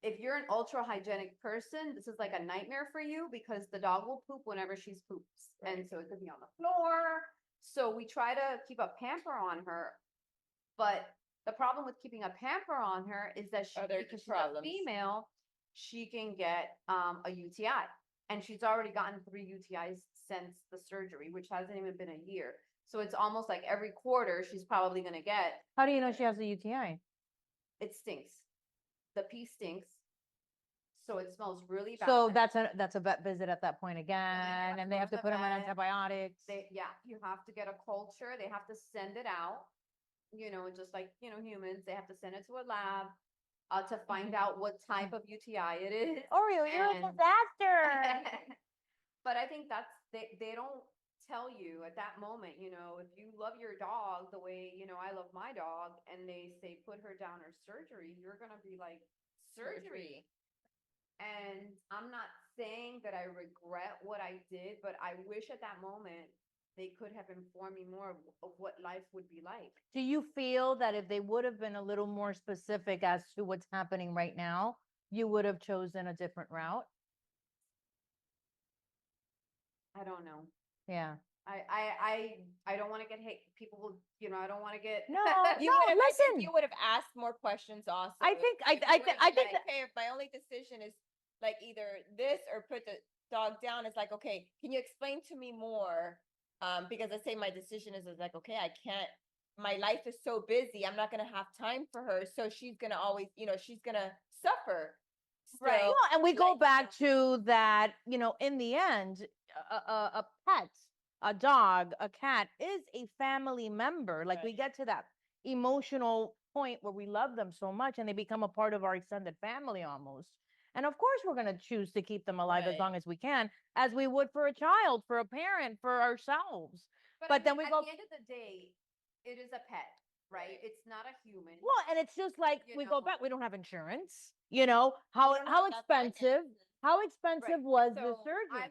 if you're an ultra hygienic person, this is like a nightmare for you because the dog will poop whenever she's poops. Right. And so it could be on the floor. So we try to keep a pamper on her. But the problem with keeping a pamper on her is that because she's a female, she can get a UTI. And she's already gotten 3 UTIs since the surgery, which hasn't even been a year. So it's almost like every quarter she's probably going to get. How do you know she has a UTI? It stinks. The pee stinks. So it smells really bad. So that's a vet visit at that point again, and they have to put them on antibiotics. You have to get a culture. They have to send it out, just like, humans, they have to send it to a lab to find out what type of UTI it is. Oreo, you're a disaster. But I think they don't tell you at that moment, if you love your dog the way, I love my dog, and they say, put her down or surgery, you're going to be like, surgery. And I'm not saying that I regret what I did, but I wish at that moment they could have informed me more of what life would be like. Do you feel that if they would have been a little more specific as to what's happening right now, you would have chosen a different route? I don't know. Yeah. I don't want to get hate. People will, I don't want to get. No, listen. You would have asked more questions also. I think okay, if my only decision is like either this or put the dog down, it's like, okay, can you explain to me more? Because I say my decision is like, okay, I can't, my life is so busy. I'm not going to have time for her. So she's going to always, she's going to suffer. Still. Right. Well, and we go back to that, in the end, a pet, a dog, a cat is a family member. Like we get to that emotional point where we love them so much and they become a part of our extended family almost. And of course, we're going to choose to keep them alive as long as we can, as we would for a child, for a parent, for ourselves. But then we go. At the end of the day, it is a pet, right? It's not a human. Well, and it's just like we go back. We don't have insurance. How expensive? How expensive was the surgery?